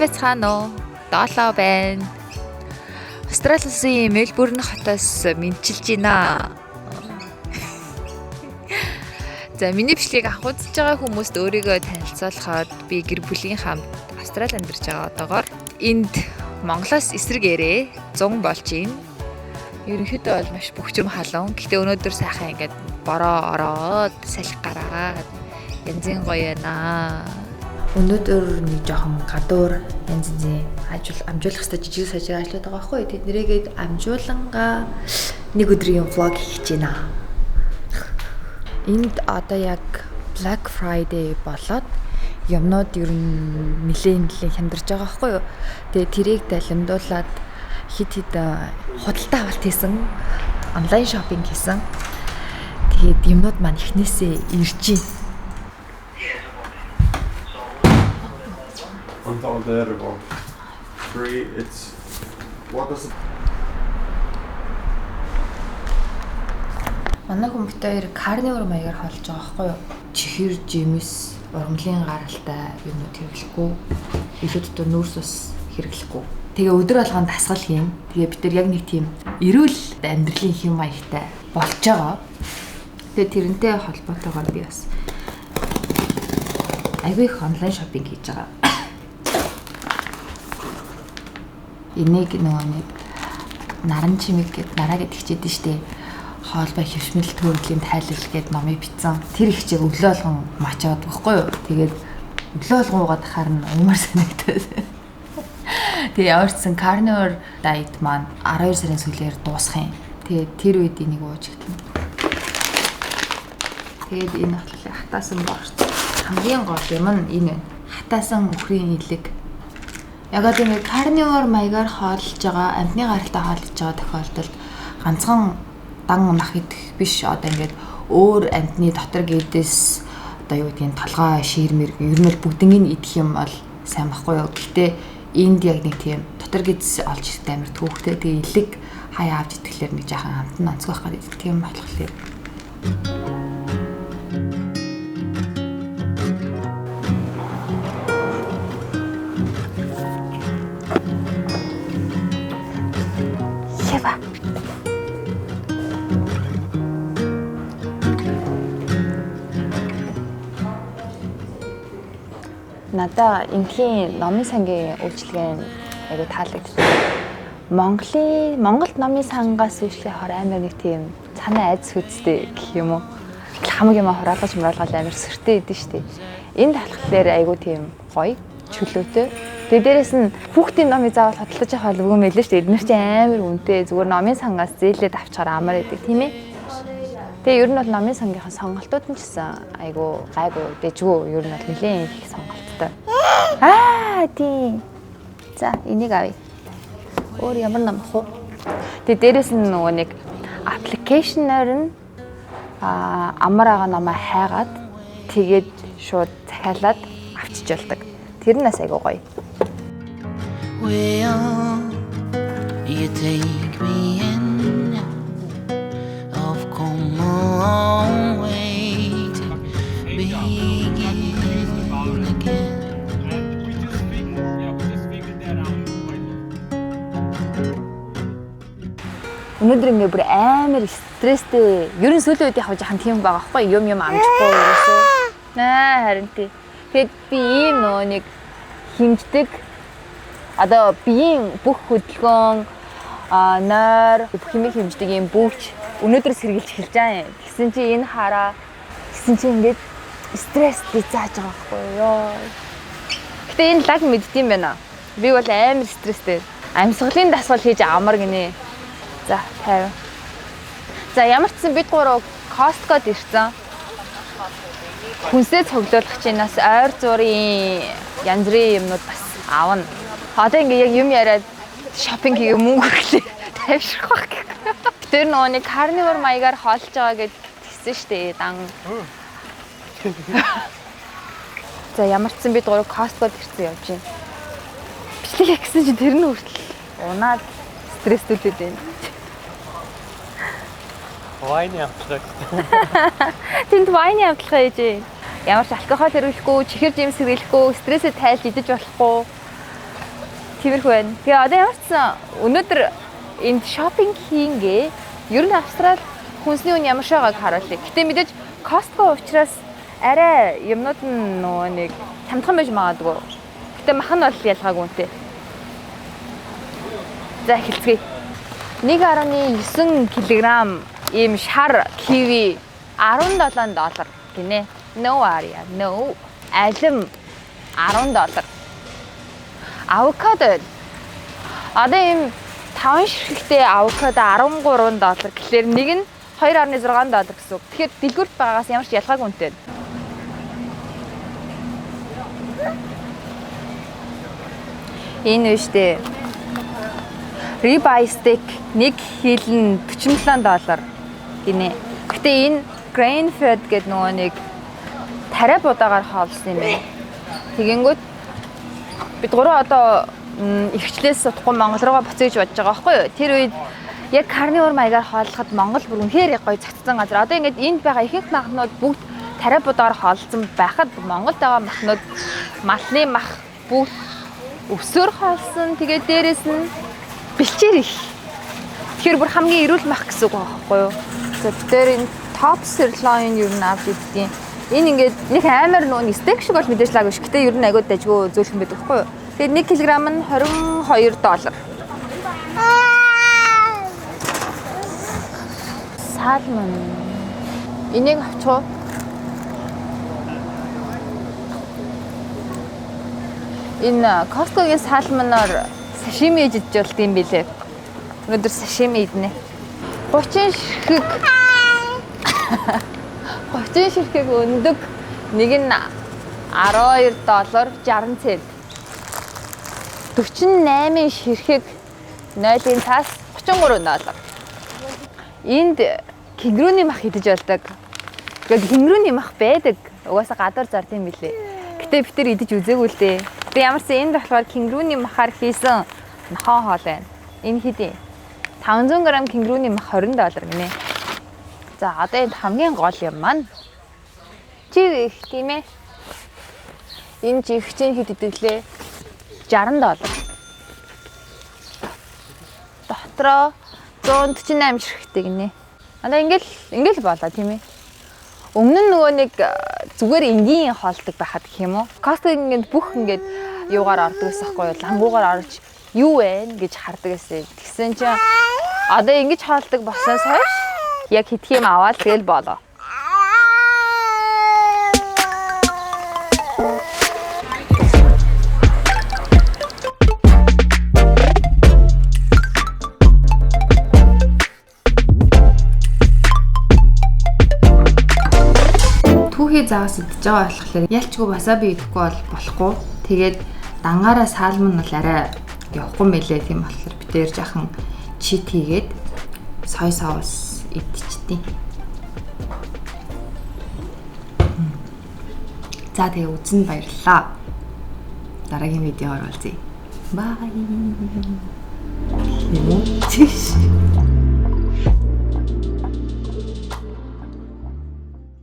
байцгаана уу? Доолоо байна. Австралийн Мельбурн хотоос мэдчилж байна. За миний бичлэгийг авах үзэж байгаа хүмүүст өөрийгөө танилцуулахад би гэр бүлийн хамт Австрали амьдарч байгаа одоогоор энд Монголоос эсрэг ирээ 100 болж байна. Ерөнхийдөө бол маш бөхчөм халуун. Гэхдээ өнөөдөр сайхан ингээд бороо ороод салхи гараад янзын гоё байна. Өнөөдөр нэг жоохон гадуур янз янзын амжуулах хэвээр жижиг сажиг ажлууд байгаа байхгүй. Тэднийгээд амжуулангаа нэг өдрийн влог хийж байна. Энд одоо яг Black Friday болоод юмнууд ер нь нэлээд хямдарч байгаа байхгүй юу. Тэгээ тэрийг далимдуулаад хит худалдаа авалт хийсэн, онлайн шопинг хийсэн. Тэгээд юмнууд маань ихнээсээ ирж байна. Antal där var free. It's what does it? Манай хүмүүстээр карнивор маягаар холж байгаа байхгүй юу? Чихэр, жимс, ургамлын гаралтай юмнууд хэрэглэхгүй. Илүүдэд нүүрс ус хэрэглэхгүй. Тэгээ өдөр болгонд дасгал хийн. Тэгээ бид нар яг нэг тийм эрүүл амьдралын хэм маягтай болж байгаа. Тэгээ тэрнтэй холбоотойгоор би бас айгүй их онлайн шопинг хийж байгаа. Энийг нэг наран чимэг гэд нараа гэд хичээдэн штэ. Хоолбай хөвшмөл төрөлхийн тайлбар гэд номыг бичсэн. Тэр хичээг өглөө болгон мачаад байхгүй юу? Тэгээд өглөө болгон уугаад харна уумар санагдаад. Тэгээ яварчсан carnivore diet маань 12 сарын сүүлээр дуусах юм. Тэгээд тэр үед энийг ууж эхэлнэ. Тэгээд энэ хатлаа хатаасан борц. Хамгийн гол юм нь энэ хатаасан үхрийн илэг. Ягаад гэвэл carnivore маягаар хооллож байгаа, амтны гаралтай хооллож байгаа тохиолдолд ганцхан дан мах идэх биш одоо ингээд өөр амтны дотор гэдээс одоо юу гэдгийг толгой, ширмэр ер нь бүгднийг идэх юм бол сайн байхгүй юу. Гэхдээ энд яг нэг тийм дотор гэдээс олж ирэхдээ амар төвхтэй. Тэгээ илэг хаяа авч идэхлээр нэг жаахан амт нь онцгой байх гэдэг тийм болохоор. Надаа энэхийн номын сангийн үйлчлэгээ айгу таалагддаг. Монголд номын сангаас үйлчлэгээ хор амар нэг тийм цанаа айц хүчтэй гэх юм уу. Хамаг юм хураалгаж мураалгал амар сөртэй идэв штэ. Энд талхлаар айгу тийм гоё, чөлөөтэй. Тэгээ дээрэс нь хүүхдийн номыг заавал хөдөлж явах бол үгүй мэлээ штэ. Эднэр чи амар үнэтэй зүгээр номын сангаас зээлээд авчаар амар идэг тийм ээ. Тэгээ ер нь бол номын сангийнхаа сонголтууд нь ч гэсэн айгу гайгүй дэжгүй ер нь бол нэлээд их сонголттой. Тийм. За энийг авъя. Өөр ямар ном хөө. Тэгээ дээрэс нь нөгөө нэг аппликейшнээр нь амар ага намаа хайгаад тэгээд шууд захиалаад авчиж болдог. Тэр нь бас айгу гоё. Well, you take me in. I've come a long way to begin again. Өнөөдөр ингээ бүр амар стресстэй. Ер нь сүүлийн үед явж хаан тийм байгаа байхгүй юм амжихгүй ерөөсөө. Харин тий. Тэгэд би ийм нөө нэг химждэг одоо биеийн бүх хөдөлгөөн нойр бүх хэмээх хэмждэг юм бүгч өнөөдөр сэргийлж эхэлж байгаа юм. Тэгсэн чи энэ хараа тэгсэн чи ингээд стресстэй зааж байгаа байхгүй ёо. Гэтэ энэ лаг мэддэм байна. Би бол амар стресстэй. Амьсгалын дасгал хийж амар гинэ. За 50. За ямар ч сан бид гурав Costco-д ирсэн. Хүнсээ цуглуулах чинаас ойр зургийн янз бүрийн юмнууд бас аавна. Одоо ингээ яг юм яриад шопинг хийгээ мөнгө өглөө тавьшрах байх гэх. Тэр нөгөө нэг carnivore маягаар хоолж байгаа гэж хэлсэн шүү дээ дан. За ямар ч сан бид гурав Costco-д ирсэн явж байна. Бичлэг гэсэн чинь тэр нь хүртэл унаад стресстүүлээд байна. Вайны автлага. Тэнд вайны автлага хийж. Ямар ч алкогол хэрэглэхгүй, чихэр жимс хэрэглэхгүй, стрессээ тайлж идэж болохгүй. тиймэрхүү байна. Тэгээ одоо ямар ч сан өнөөдөр энд шопинг хийнгээ. Ер нь Австрали хүнсний үн ямар шагааг харуулъя. Гэтэ мэдээж Costco учраас арай юмнууд нь нөгөө нэг хямдхан байж магадгүй. Гэтэ мах нь бол ялгаагүй үнэтэй. За эхэлцгээе. 1.9 кг ийм шар киви $17 гинэ. No area. No. Алим $10. Авокадо. Одоо ийм 5 ширхэгтэй авокадо $13 гэхлээр нэг нь $2.6 гэсэн үг. Тэгэхээр дэлгүүрт байгаагаас ямар ч ялгаагүй үнэтэй. Энэ үстэй ribeye steak 1 кг нь $47 гинэ. Гэтэ энэ grain fed гэдэг нөгөө нэг тариа будаагаар хоолсон юм байна. Тэгэнгүүт бид гурав одоо ихчлээс утгагүй Монгол руугаа буцъя гэж бодож байгаа байхгүй юу? Тэр үед яг карнивор маягаар хооллоход Монгол бүр үнэхээр гоё цацсан газар. Одоо ингээд энд байгаа ихэнх махнууд бүгд тариа будаагаар хоолсон байхад Монголд байгаа махнууд малны мах бүгд өсөөр хоолсон. Тэгээд дээрэс нь бэлчээр их. Тэгэхээр бүр хамгийн эрүүл мах гэсэн үг байхгүй юу? За тэр энэ top sirloin юу н авч идтiin. Энэ ингээд нэг амар нүүн стейк шиг бол мэдээж лаг биш. Гэтэ ер нь агай дажгүй зөөлхөн байдаг байхгүй юу? Тэгээд 1 кг нь $22. Салмон. Энийг авчих уу? Энэ Costco-гийн салмоноор сашими хийж болд юм билээ. Өнөөдөр сашими иднэ. 30 ширхэг 30 ширхэг өндөг нэг нь $12.60. 48 ширхэг 0-ын цаас $33. Энд кенгуруны мах идэж болдог. Тэгээд кенгуруны мах байдаг. Угаасаа гадар зард юм билээ. Гэтэ бид тэр идэж үзээгүй л дээ. Гэтэ ямар ч энд болохоор кенгуруны махаар хийсэн нохоо хоол байна. Энэ хэдий 500 г кенгуруны мах $20 гинэ. За одоо энэ хамгийн гол юм маань жиг их тийм ээ. Энэ жиг чинь хэд идэглээ? $60. Дотроо 148 ширхэгтэй гинэ. Одоо ингээл болоо тийм ээ. Өмнө нь нөгөө нэг зүгээр энгийн хоолдог байхад гэх юм уу? Costco ингээд бүх ингээд юугаар ордог гэсэн байхгүй юу? Лангуугаар орж юу вэ гэж хардаг гэсэн. Тэгсэн чинь одоо ингэж хоолдог болсноос хойш яг хитгэх юм аваад тэгэл болоо. Түүхий заваас идэж байгаа болохоор ялчгүй васаби идэхгүй бол болохгүй. Тэгээд дангаараа салмон бол арай явахгүй мэлээ тийм болохоор бид дээр жахан чит хийгээд сой соус идчихтий. За тэгээ үзэн баярлалаа. Дараагийн видеоор уулзъя. Bye.